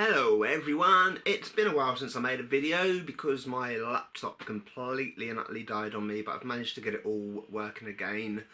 Hello everyone, it's been a while since I made a video because my laptop completely and utterly died on me, but I've managed to get it all working again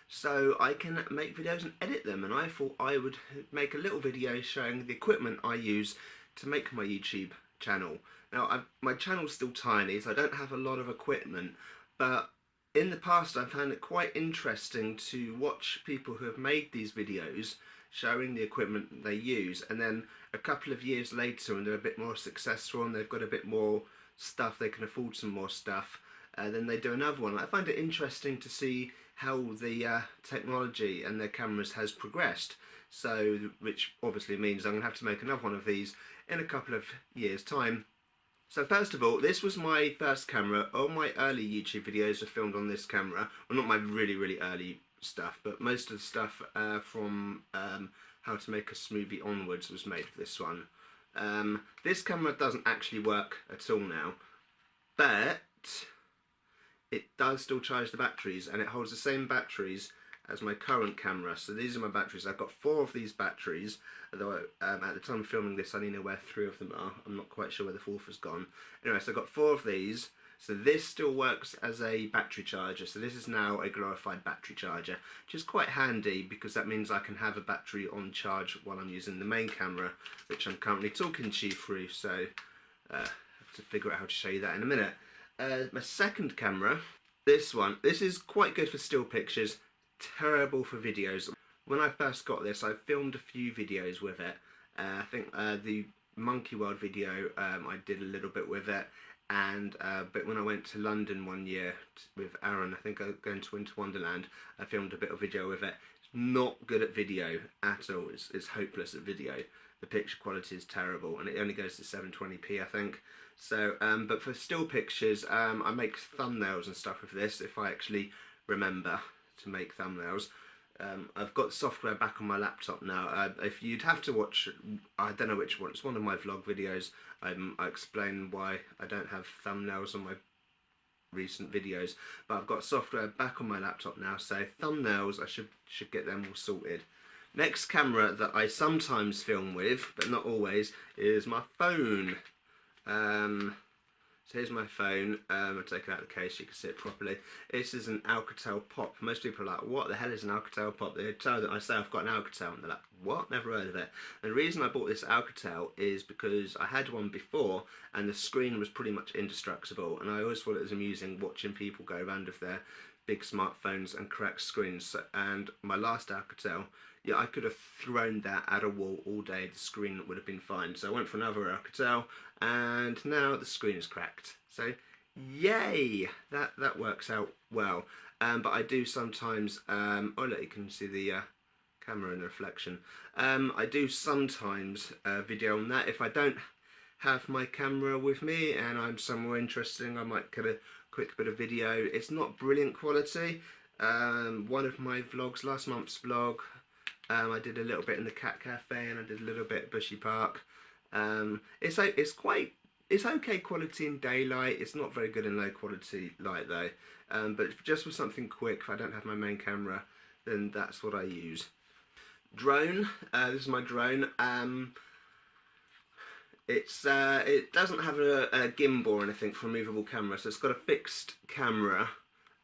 so I can make videos and edit them, and I thought I would make a little video showing the equipment I use to make my YouTube channel. Now my channel's still tiny, so I don't have a lot of equipment, but in the past I've found it quite interesting to watch people who have made these videos showing the equipment they use, and then a couple of years later when they're a bit more successful and they've got a bit more stuff, they can afford some more stuff, then they do another one. I find it interesting to see how the technology and their cameras has progressed, so which obviously means I'm going to have to make another one of these in a couple of years time. So first of all, this was my first camera. All my early YouTube videos are filmed on this camera. Well, not my really early stuff, but most of the stuff from how to make a smoothie onwards was made for this one. This camera doesn't actually work at all now, but it does still charge the batteries, and it holds the same batteries as my current camera. So these are my batteries. I've got 4 of these batteries, although at the time of filming this I only know where 3 of them are. I'm not quite sure where the 4th has gone. Anyway, so I've got 4 of these. So this still works as a battery charger, so this is now a glorified battery charger, which is quite handy because that means I can have a battery on charge while I'm using the main camera, which I'm currently talking to you through, so I have to figure out how to show you that in a minute. My second camera, this is quite good for still pictures, terrible for videos. When I first got this, I filmed a few videos with it. I think the Monkey World video, I did a little bit with it. And but when I went to London one year with Aaron, I think I was going to Winter Wonderland, I filmed a bit of video with it. It's not good at video at all. It's hopeless at video. The picture quality is terrible, and it only goes to 720p, I think. So, but for still pictures, I make thumbnails and stuff with this if I actually remember to make thumbnails. I've got software back on my laptop now. If you'd have to watch, I don't know which one, it's one of my vlog videos. I explain why I don't have thumbnails on my recent videos, but I've got software back on my laptop now, so thumbnails, I should get them all sorted. Next camera that I sometimes film with, but not always, is my phone. So here's my phone. I'll take it out of the case so you can see it properly. This is an Alcatel Pop. Most people are like, what the hell is an Alcatel Pop? They tell that I say I've got an Alcatel and they're like, what? Never heard of it. And the reason I bought this Alcatel is because I had one before and the screen was pretty much indestructible, and I always thought it was amusing watching people go around with their big smartphones and crack screens. And my last Alcatel, yeah, I could have thrown that at a wall all day, the screen would have been fine. So I went for another Alcatel, and now the screen is cracked. So yay, that works out well. But I do sometimes, oh look, you can see the camera in the reflection. I do sometimes video on that. If I don't have my camera with me and I'm somewhere interesting, I might get a quick bit of video. It's not brilliant quality. One of my vlogs, last month's vlog, I did a little bit in the cat cafe and I did a little bit at Bushy Park. It's okay quality in daylight. It's not very good in low quality light though. But just for something quick, if I don't have my main camera, then that's what I use. Drone. This is my drone. It doesn't have a gimbal or anything for a movable camera, so it's got a fixed camera.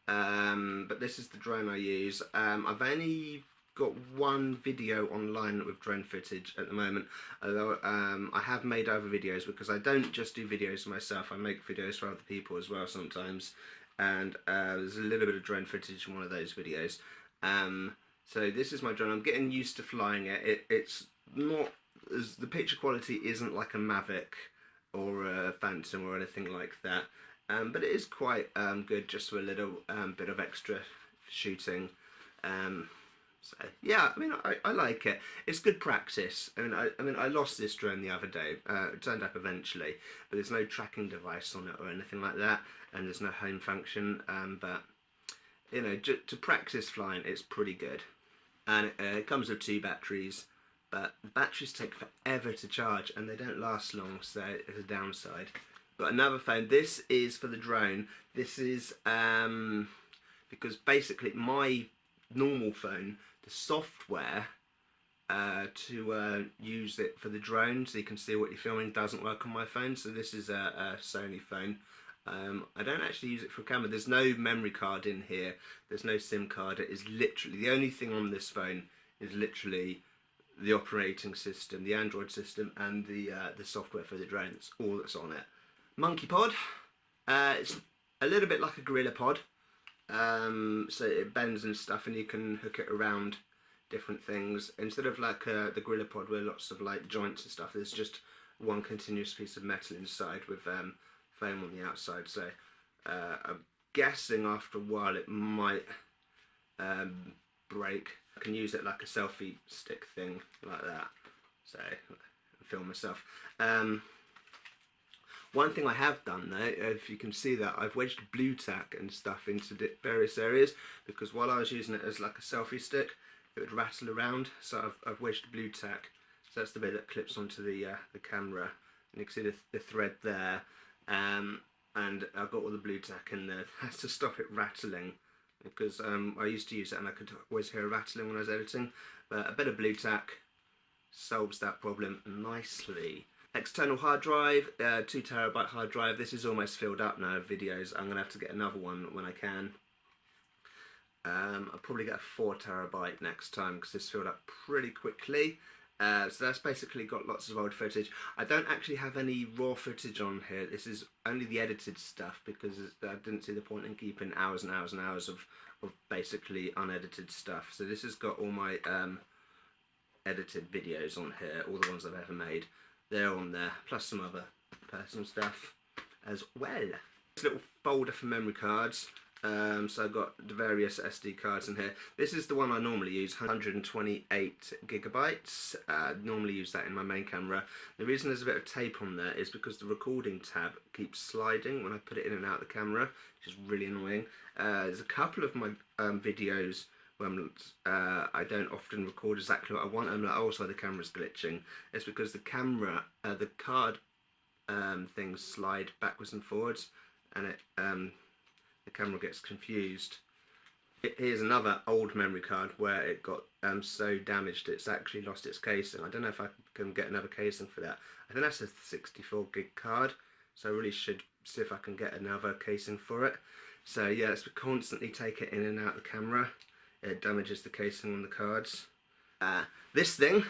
But this is the drone I use. I've only got one video online with drone footage at the moment, although I have made other videos because I don't just do videos for myself, I make videos for other people as well sometimes, and there's a little bit of drone footage in one of those videos. So this is my drone. I'm getting used to flying it. It's not, the picture quality isn't like a Mavic or a Phantom or anything like that, but it is quite good just for a little bit of extra shooting. So yeah, I mean, I like it. It's good practice. I mean, I lost this drone the other day. It turned up eventually, but there's no tracking device on it or anything like that, and there's no home function. But you know, to practice flying, it's pretty good. And it comes with 2 batteries, but the batteries take forever to charge and they don't last long, so it's a downside. Got another phone. This is for the drone. This is because basically my normal phone, the software to use it for the drone, so you can see what you're filming. Doesn't work on my phone, so this is a Sony phone. I don't actually use it for camera. There's no memory card in here. There's no SIM card. It is literally the only thing on this phone is literally the operating system, the Android system, and the software for the drone. That's all that's on it. Monkey Pod. It's a little bit like a Gorilla Pod. So it bends and stuff, and you can hook it around different things. Instead of like the Gorilla Pod where lots of like joints and stuff, there's just one continuous piece of metal inside with foam on the outside. So I'm guessing after a while it might break. I can use it like a selfie stick thing like that, so I film myself. One thing I have done though, if you can see that, I've wedged blue tack and stuff into various areas, because while I was using it as like a selfie stick, it would rattle around. So I've wedged blue tack. So that's the bit that clips onto the camera, and you can see the thread there. And I've got all the blue tack in there. That's to stop it rattling, because I used to use it and I could always hear rattling when I was editing. But a bit of blue tack solves that problem nicely. External hard drive, 2 terabyte hard drive. This is almost filled up now of videos. I'm going to have to get another one when I can. I'll probably get a 4 terabyte next time, because this filled up pretty quickly. So that's basically got lots of old footage. I don't actually have any raw footage on here. This is only the edited stuff, because I didn't see the point in keeping hours and hours and hours of basically unedited stuff. So this has got all my edited videos on here, all the ones I've ever made. They're on there, plus some other personal stuff as well. This little folder for memory cards. So I've got the various SD cards in here. This is the one I normally use, 128 gigabytes. Normally use that in my main camera. The reason there's a bit of tape on there is because the recording tab keeps sliding when I put it in and out of the camera, which is really annoying. There's a couple of my videos where I don't often record exactly what I want. I'm like, oh, so the camera's glitching. It's because the camera, the card things slide backwards and forwards, and it the camera gets confused. Here's another old memory card where it got so damaged it's actually lost its casing. I don't know if I can get another casing for that. I think that's a 64 gig card, so I really should see if I can get another casing for it. So yeah, let's constantly take it in and out of the camera. It damages the casing on the cards. This thing,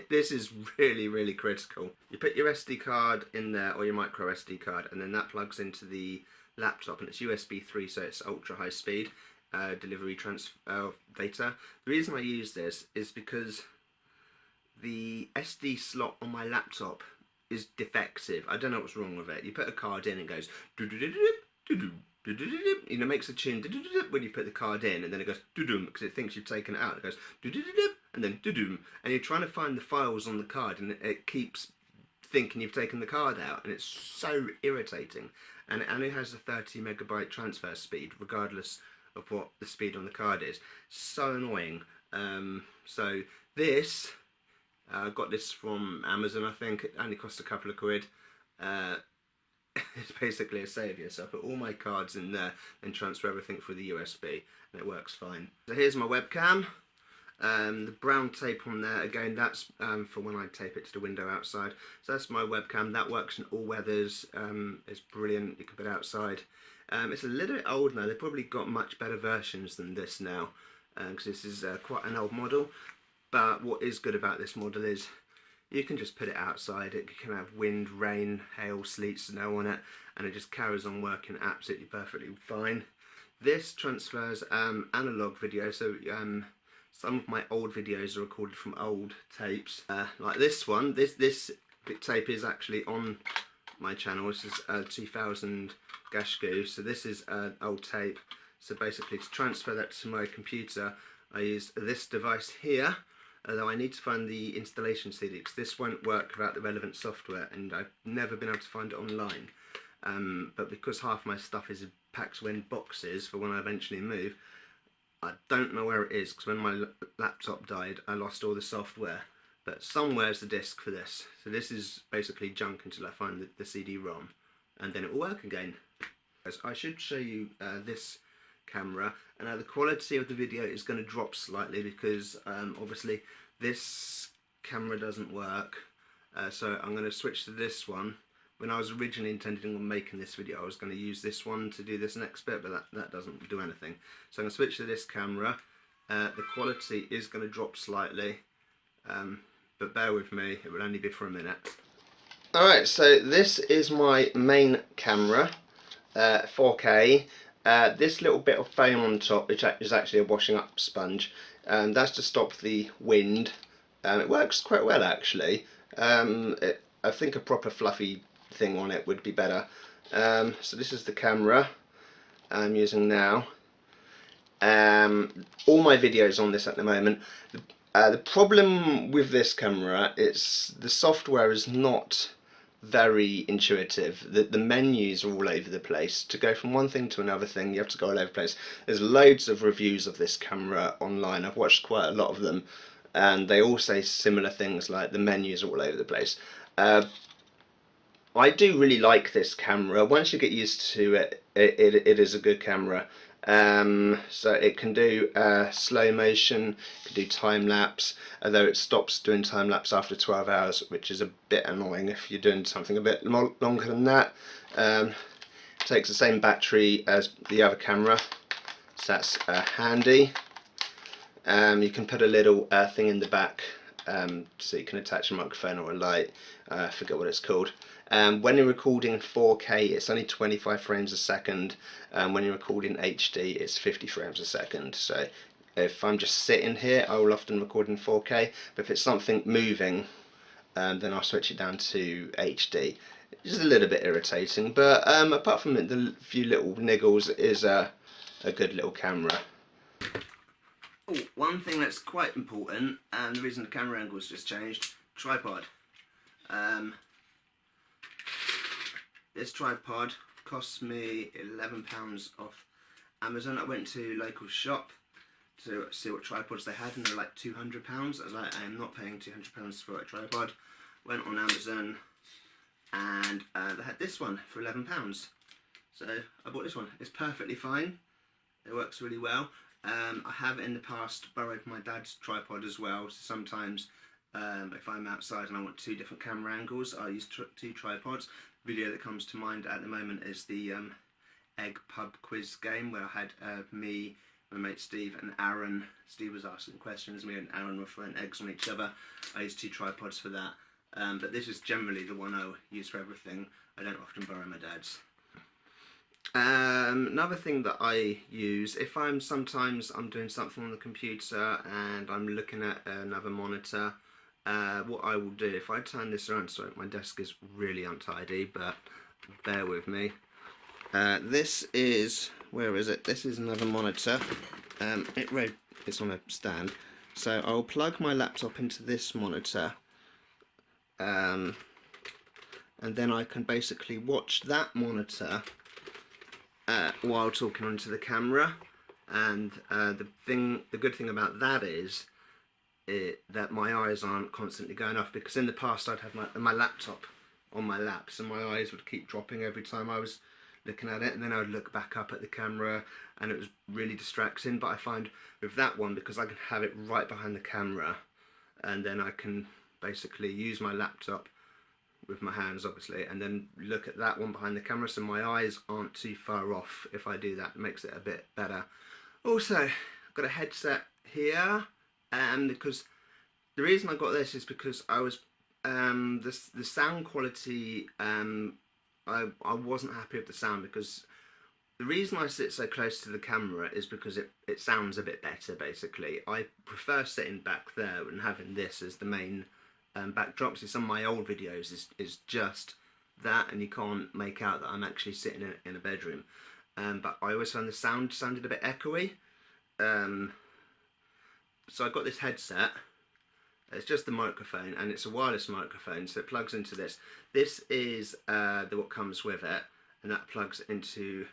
this is really critical. You put your SD card in there, or your micro SD card, and then that plugs into the laptop, and it's USB 3, so it's ultra high speed delivery of data. The reason I use this is because the SD slot on my laptop is defective. I don't know what's wrong with it. You put a card in and it goes you know, makes a tune when you put the card in, and then it goes because it thinks you've taken it out. It goes and then and you're trying to find the files on the card, and it keeps thinking you've taken the card out, and it's so irritating. And it only has a 30 megabyte transfer speed, regardless of what the speed on the card is. So annoying. So this, I got this from Amazon, I think. It only cost a couple of quid. It's basically a saviour. So I put all my cards in there and transfer everything through the USB, and it works fine. So here's my webcam. The brown tape on there, again, that's for when I tape it to the window outside. So that's my webcam. That works in all weathers. It's brilliant. You can put it outside. It's a little bit old now. They've probably got much better versions than this now, because this is quite an old model. But what is good about this model is you can just put it outside. It can have wind, rain, hail, sleet, snow on it, and it just carries on working absolutely perfectly fine. This transfers analog video, so some of my old videos are recorded from old tapes, like this one. This tape is actually on my channel. This is 2000 Gashgu, so this is an old tape. So basically, to transfer that to my computer, I used this device here, although I need to find the installation CD, because this won't work without the relevant software, and I've never been able to find it online. But because half my stuff is packed in boxes for when I eventually move, I don't know where it is, because when my laptop died, I lost all the software. But somewhere's the disc for this. So this is basically junk until I find the CD-ROM, and then it will work again. I should show you this camera, and now the quality of the video is going to drop slightly, because obviously this camera doesn't work, so I'm going to switch to this one. When I was originally intending on making this video, I was going to use this one to do this next bit, but that doesn't do anything. So I'm going to switch to this camera. The quality is going to drop slightly, but bear with me, it will only be for a minute. Alright, so this is my main camera, 4K. This little bit of foam on top, which is actually a washing up sponge, that's to stop the wind. It works quite well actually. I think a proper fluffy thing on it would be better. So this is the camera I'm using now. All my videos on this at the moment. The problem with this camera is the software is not very intuitive. The menus are all over the place. To go from one thing to another thing, you have to go all over the place. There's loads of reviews of this camera online. I've watched quite a lot of them, and they all say similar things like the menus are all over the place. I do really like this camera. Once you get used to it, it is a good camera. So it can do slow motion, can do time lapse, although it stops doing time lapse after 12 hours, which is a bit annoying if you're doing something a bit longer than that. Takes the same battery as the other camera, so that's handy. You can put a little thing in the back, so you can attach a microphone or a light. I forget what it's called. When you're recording 4K, it's only 25 frames a second. When you're recording HD, it's 50 frames a second. So if I'm just sitting here, I will often record in 4K. But if it's something moving, then I'll switch it down to HD. It's a little bit irritating, but apart from it, the few little niggles, it is a good little camera. Oh, one thing that's quite important, and the reason the camera angle's just changed, tripod. This tripod cost me £11 off Amazon. I went to a local shop to see what tripods they had, and they're like £200. I was like, I am not paying £200 for a tripod. Went on Amazon, and they had this one for £11. So I bought this one. It's perfectly fine. It works really well. I have in the past borrowed my dad's tripod as well. So sometimes if I'm outside and I want two different camera angles, I use two tripods. The video that comes to mind at the moment is the egg pub quiz game, where I had me, my mate Steve, and Aaron. Steve was asking questions, me and Aaron were throwing eggs on each other. I used two tripods for that. But this is generally the one I use for everything. I don't often borrow my dad's. Another thing that I use, if sometimes I'm doing something on the computer and I'm looking at another monitor, what I will do, if I turn this around, sorry, my desk is really untidy, but bear with me. This is, where is it? This is another monitor. It's on a stand. So I'll plug my laptop into this monitor, and then I can basically watch that monitor while talking onto the camera. And the good thing about that is that my eyes aren't constantly going off, because in the past I'd have my laptop on my lap, so my eyes would keep dropping every time I was looking at it, and then I would look back up at the camera and it was really distracting. But I find with that one, because I can have it right behind the camera, and then I can basically use my laptop with my hands obviously, and then look at that one behind the camera, so my eyes aren't too far off. If I do that, it makes it a bit better. Also, I've got a headset here, because the reason I got this is because I was the sound quality, I wasn't happy with the sound, because the reason I sit so close to the camera is because it sounds a bit better basically. I prefer sitting back there and having this as the main backdrop. So some of my old videos is just that, and you can't make out that I'm actually sitting in a bedroom. But I always found the sound sounded a bit echoey. So I got this headset. It's just the microphone, and it's a wireless microphone, so it plugs into this. This is what comes with it, and that plugs into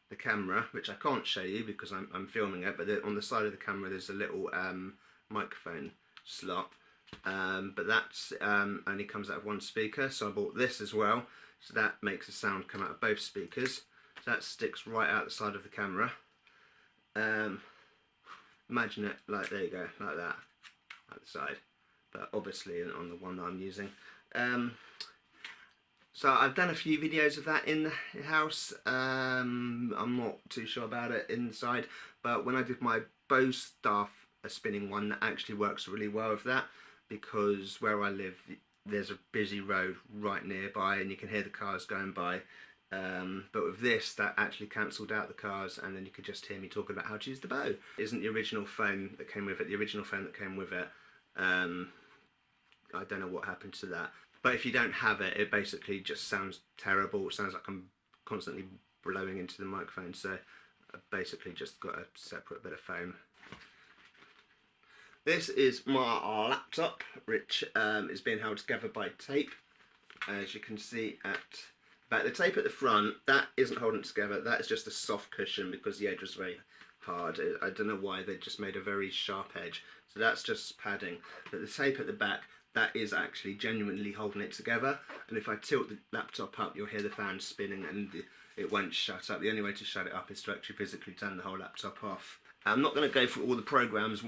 the camera, which I can't show you because I'm filming it, but on the side of the camera there's a little microphone slot. But that's only comes out of one speaker, so I bought this as well, so that makes the sound come out of both speakers. So that sticks right out the side of the camera. Imagine it like, there you go, like that, at the side. but obviously on the one that I'm using. So I've done a few videos of that in the house. I'm not too sure about it inside, but when I did my bow staff spinning one, that actually works really well with that, because where I live there's a busy road right nearby and you can hear the cars going by. But with this, that actually cancelled out the cars, and then you could just hear me talking about how to use the bow. It isn't the original phone that came with it. The original phone that came with it, I don't know what happened to that. But if you don't have it, it basically just sounds terrible. It sounds like I'm constantly blowing into the microphone. So I basically just got a separate bit of foam. This is my laptop, which is being held together by tape. As you can see about the tape at the front, that isn't holding it together. That is just a soft cushion because the edge was very hard. I don't know why they just made a very sharp edge. So that's just padding. But the tape at the back, that is actually genuinely holding it together. And if I tilt the laptop up, you'll hear the fan spinning and it won't shut up. The only way to shut it up is to actually physically turn the whole laptop off. I'm not going to go through all the programs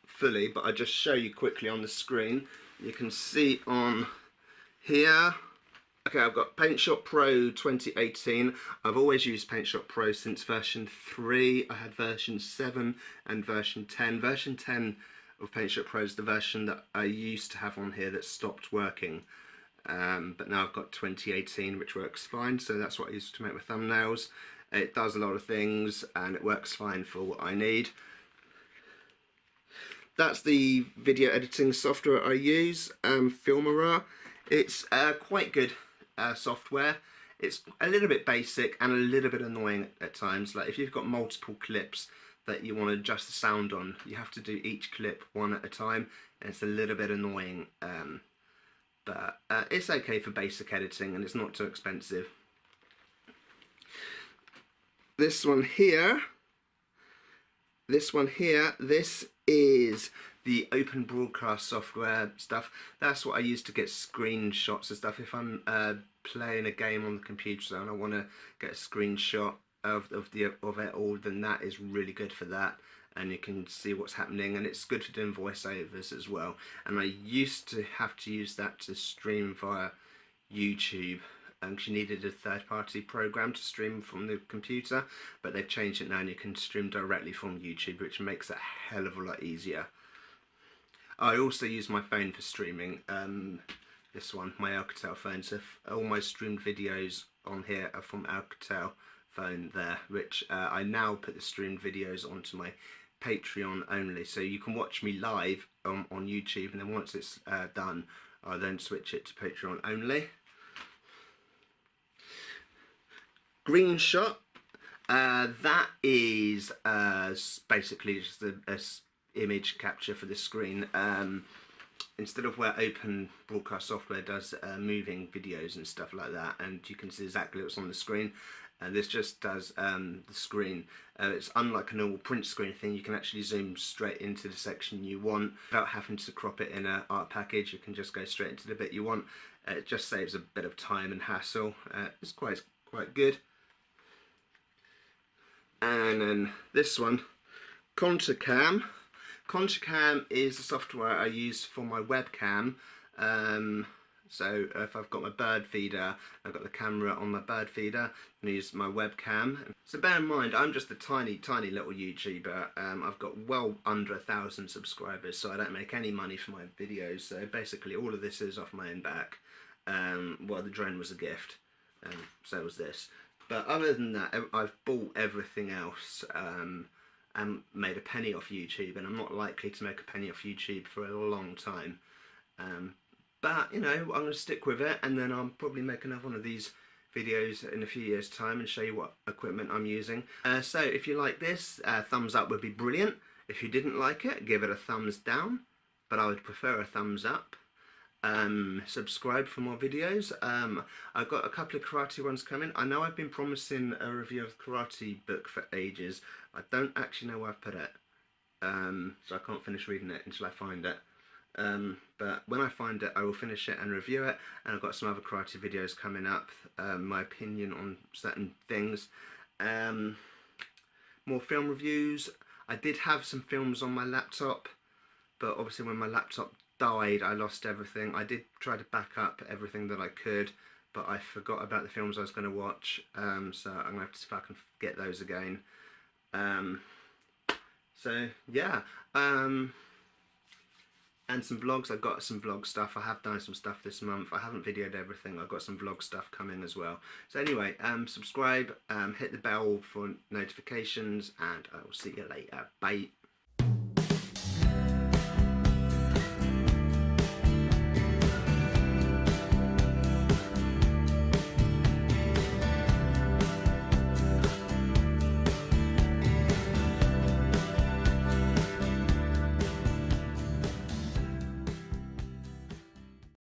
fully, but I'll just show you quickly on the screen. You can see on here, okay, I've got PaintShop Pro 2018. I've always used PaintShop Pro since version 3. I had version 7 and version 10. Version 10 of PaintShop Pro is the version that I used to have on here that stopped working. But now I've got 2018, which works fine, so that's what I use to make my thumbnails. It does a lot of things and it works fine for what I need. That's the video editing software I use, Filmora. It's quite good software. It's a little bit basic and a little bit annoying at times. Like if you've got multiple clips that you want to adjust the sound on, you have to do each clip one at a time, and it's a little bit annoying. But it's okay for basic editing and it's not too expensive. This one here, this is the open broadcast software stuff. That's what I use to get screenshots and stuff. If I'm playing a game on the computer and I want to get a screenshot of it all, then that is really good for that, and you can see what's happening, and it's good for doing voiceovers as well. And I used to have to use that to stream via YouTube, because you needed a third-party program to stream from the computer, but they've changed it now and you can stream directly from YouTube, which makes it a hell of a lot easier. I also use my phone for streaming, this one, my Alcatel phone, so all my streamed videos on here are from Alcatel phone there, which I now put the streamed videos onto my Patreon only, so you can watch me live on YouTube, and then once it's done, I'll then switch it to Patreon only. Green shot, that is basically just a image capture for the screen. Instead of where open broadcast software does moving videos and stuff like that, and you can see exactly what's on the screen, and this just does the screen. It's unlike a normal print screen thing. You can actually zoom straight into the section you want without having to crop it in an art package. You can just go straight into the bit you want. It just saves a bit of time and hassle. It's quite good. And then this one, ContourCam. ContourCam is the software I use for my webcam. So if I've got my bird feeder, I've got the camera on my bird feeder, and I use my webcam. So bear in mind, I'm just a tiny little YouTuber. I've got well under 1,000 subscribers, so I don't make any money for my videos. So basically all of this is off my own back. Well, the drone was a gift, so was this. But other than that, I've bought everything else and made a penny off YouTube, and I'm not likely to make a penny off YouTube for a long time. But, you know, I'm going to stick with it, and then I'll probably make another one of these videos in a few years' time and show you what equipment I'm using. So if you like this, thumbs up would be brilliant. If you didn't like it, give it a thumbs down, but I would prefer a thumbs up. Subscribe for more videos. I've got a couple of karate ones coming. I know I've been promising a review of the karate book for ages. I don't actually know where I've put it, so I can't finish reading it until I find it. But when I find it, I will finish it and review it. And I've got some other karate videos coming up, my opinion on certain things, more film reviews. I did have some films on my laptop, but obviously when my laptop died. I lost everything. I did try to back up everything that I could, but I forgot about the films I was going to watch, so I'm going to have to see if I can get those again. So yeah, and some vlogs. I've got some vlog stuff. I have done some stuff this month. I haven't videoed everything. I've got some vlog stuff coming as well. So anyway, subscribe, hit the bell for notifications, and I will see you later. Bye.